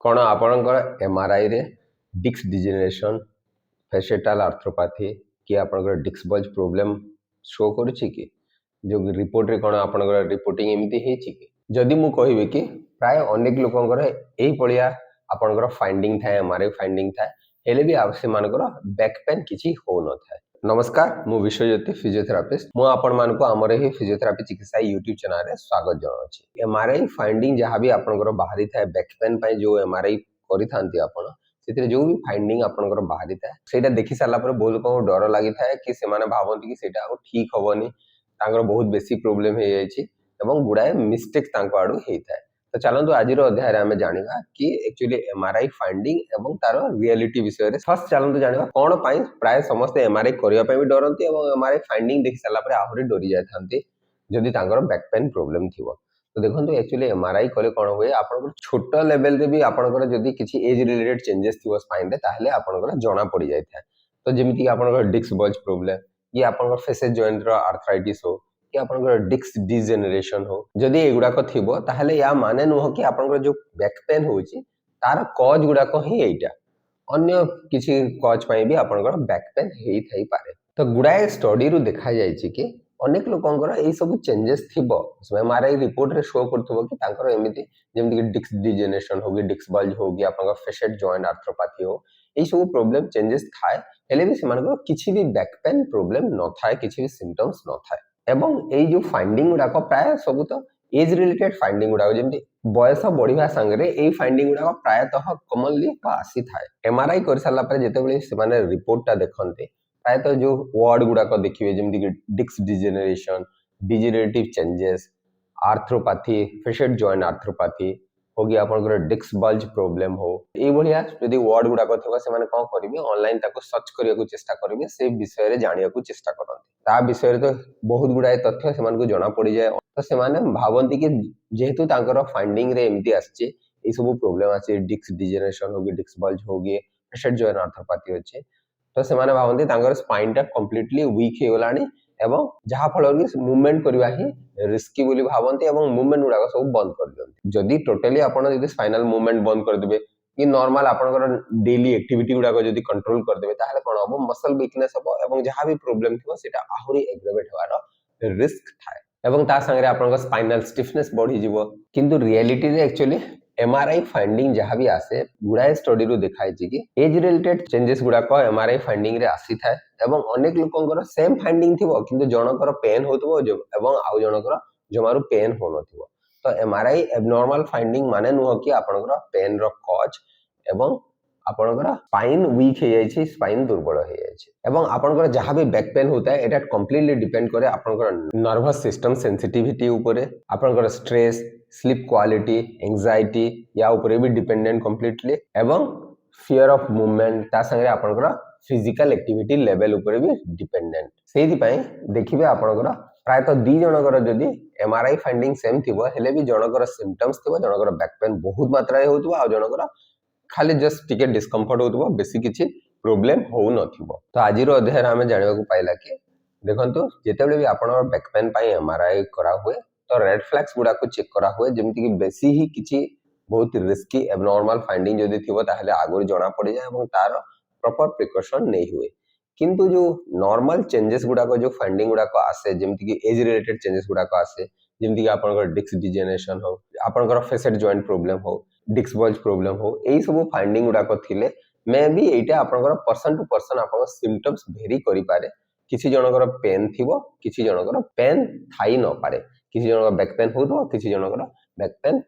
कौन आपणकर एमआरआई रे डिस्क डिजेनरेशन फेसिटाल आर्थ्रोपैथी कि आपणकर डिस्क बल्ज प्रोब्लेम शो करुच्ची कि जो रिपोर्ट रे कौन आपणकर रिपोर्टिंग एमती हेची कि जदि मु कहबी कि प्राय अनेक लोकंकर एही पड़िया आपणकर फाइंडिंग थाए एमआरआई फाइंडिंग थाए हेले भी से मानकर बैक पेन किछि हो न थाए। नमस्कार मु विश्वज्योति फिजियोथेरापिस्ट मु आपण मानको हमर ही फिजियोथेरापी चिकित्सा यूट्यूब चैनल रे स्वागत जनाउछि। एमआरआई फाइंडिंग जहाँ भी आपणकर बाहरी थाए बैक पेन पई जो एमआरआई करि थांती आपण से जो भी फाइंडिंग आपणकर बाहरी थाए सेटा देखि साला पर बहुत लोक डर लागि थाए कि से माने भाबंती कि सेटा आ ठीक हबनी तांकर बहुत बेसी प्रॉब्लम हे जायछि एवं गुडाए मिस्टेक तांको आडू हे थाए। तो चलतु आज अध्याय आम जाना कि एक्चुअली एमआरआई फाइंडिंग एवं तार रियलिटी विषय में फर्स्ट चलतु जाना कौन प्राय समस्त एमआरआई करने भी डरती एमआरआई फाइंडिंग देख सारापर आहरी डरी जाती जदि बैक पेन प्रोब्लेम थी। तो देखो एक्चुअली एमआरआई कले कौन हुए आप छोट लेवल रे भी आपंकर जदि किसी एज रिलेटेड चेंजेस थी स्पाइन ताहले आपंकर जना पड़ जाए। तो जमीती आपंकर डिस्क बल्ज प्रोब्लेम कि आपंकर फेसेस जॉइंट रो आर्थराइटिस हो कि आपंकर डिस्क डिजेनरेशन हो जदि एगुड़ाक थिबो ताहले या माने नुह कि आपंकर जो बैक पेन होची तार कॉज गुड़ाक ही एटा अन्य किसी कॉज पई भी आपंकर बैक पेन हेई थाई पारे। तो गुड़ाए स्टडी रु देखा जायछि कि अनेक लोकंकर एई सब चेंजेस थिबो एमआरआई रिपोर्ट रे शो करथबो कि तांकर एमिति जेमति कि डिस्क डिजेनरेशन हो कि डिस्क बल्ज हो कि आपंकर फेसेट जॉइंट आर्थ्रोपैथी हो एई सब प्रॉब्लम चेंजेस थाए हेले भी सेमानकर किछि भी बैक पेन प्रॉब्लम न थाए किछि भी सिम्पटम्स न थाए एवं एई जो फाइंडिंग गुड़ाक प्राय सब तो एज रिलेटेड फाइंडिंग गुड़ाक जमी बयस बढ़िया सांगे एई फाइंडिंग गुड़ाक प्रायतः कमनली आसी थाए। एमआरआई कर सारा पर जितेबाला से रिपोर्टा देखते प्रायतः जो वर्ड गुड़ाक देखिए जमी कि disc degeneration degenerative changes arthropathy facet joint arthropathy हो कि आपंकर डिस्क बल्ज प्रोब्लेम हो ये जदि वर्ड गुड़ाक थी से कौन करेंगे ऑनलाइन सर्च करने को चेष्टा करेंगे से विषय जाना चेष्टा करते ता विषय तो बहुत गुड़ाए तथ्य से जना पड़ जाए। तो से भावती कि जेहेतु फाइंडिंग रे एमती आसी सब प्रोब्लेम आसी डिस्क डिजेनरेशन होगी डिस्क बल्ज होगी फेसेट जॉइंट आर्थ्रोपैथी अच्छे तो से भावती स्पाइन टा कंप्लीटली वीक हो गलानी एवं जहाँ फल कि मुवमेंट करवा ही रिस्की बोली भावती मुवमेंट गुड़ाक सब बंद कर दिखती जदि टोटाली आपड़ स्पाइनल मुवमेंट बंद करदे कि नॉर्मल आपनकर डेली एक्टिविटी गुड़ाक जदि कंट्रोल करदे ताहले कोन हबो मसल वीकनेस हबो एवं जहाँ भी प्रॉब्लम थिबो सेटा आहुरी एग्रेवेट होवार रिस्क थाए एवं ता संगे आपनकर स्पाइनल स्टिफनेस बढ़ी जिवो किंतु रियलिटी रे एक्चुअली एमआरआई फाइंडिंग जहाँ भी आसे गुड़ाए स्टडी रु देखाई कि एज रिलेटेड चेंजेस गुड़ाक एमआरआई फाइंडिंग रे आसी थाए एवं अनेक लोकंकर सेम फाइंडिंग थिबो किंतु जनकर पेन होतबो एवं आउ जनकर जमारू पेन हो नथिबो। तो एमआरआई एबनॉर्मल फाइंडिंग माने नुह कि आपनकर पेन रो कॉज एवं आपनकर स्पाइन वीक हो जाइछि स्पाइन दुर्बल हो जाइछि एवं आपनकर जहाँ भी बैक पेन होता है एटा कंप्लीटली डिपेंड करे आपनकर नर्वस सिस्टम सेंसिटिविटी ऊपर आपनकर स्ट्रेस स्लीप क्वालिटी एंजाइटी या ऊपर भी डिपेंडेंट कंप्लीटली एवं फियर ऑफ मूवमेंट ता संगे आपनकर फिजिकल एक्टिविटी लेवल ऊपर भी डिपेंडेंट सेहि पई देखिबे आपनकर प्रायतः दी जनकर जदि एमआरआई फाइंडिंग सेम थिबो हेले भी जनकर सिम्पटम्स थिबो जनकर बैक पेन बहुत मात्रा रे होतबो आ जनकर खाली जस्ट टिके डिस्कम्फर्ट होतबो बेसी किछि प्रॉब्लम हो नथिबो। तो आज रो अध्याय आमे जानिबा को पाइला कि देखंतु जेतेबेले भी आपण बैक पेन पई एमआरआई करा हुए तो रेड फ्लैग्स गुडा को चेक करा हुए जेमति कि बेसी ही किछि बहुत रिस्की एबनॉर्मल फाइंडिंग जदि थिबो ताहले आगुर जना पड़ि जाय एवं तार प्रॉपर प्रिकॉशन नहीं हुए किंतु जो नॉर्मल चेंजेस गुडा को जो फाइंडिंग गुडा को आसे जेमति कि एज रिलेटेड चेंजेस गुडा को आसे जेमति कि आपनकर डिस्क डिजेनरेशन हो आपनकर फेसेट जॉइंट प्रॉब्लम हो डिस्क बल्ज प्रॉब्लम हो एई सब फाइंडिंग गुडा को थिले मे बी एटा आपनकर पर्सन टू पर्सन आपनकर सिम्पटम्स वेरी करि पारे किछि जनकर पेन थिबो किछि जनकर पेन थाई न पारे किछि जनकर बैक पेन होतो किछि जनकर बैक पेन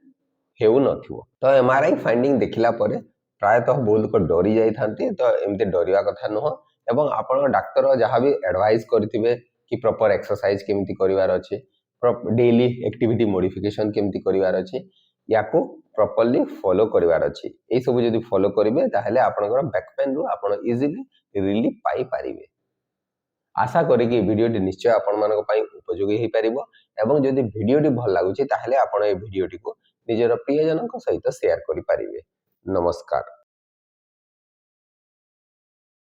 हेउ नथिबो। तो एमआरआई फाइंडिंग देखिला परे प्रायतः बहुत लोक डरी जाई थांती तो एमते डरिया कथा नुह एवं आपण डाक्टर जहाँ भी एडवाइस करथिबे कि प्रॉपर एक्सरसाइज केमिति करिवार अछि डेली एक्टिविटी मॉडिफिकेशन केमिति करिवार अछि याको प्रॉपर्ली फॉलो करिवार अछि ए सब जदि फॉलो करिवे ताहले आपनकर बैक पेन रु आपण इजीली रिलीफ पाई पारिबे। आशा करी कि वीडियोटी निश्चय आपण मानक पई उपयोगी हे परिबो एवं जदि वीडियोटी भल लागुछि ताहले आपण ए वीडियोटी को निजर प्रियजनक सहित शेयर करि पारिबे। नमस्कार।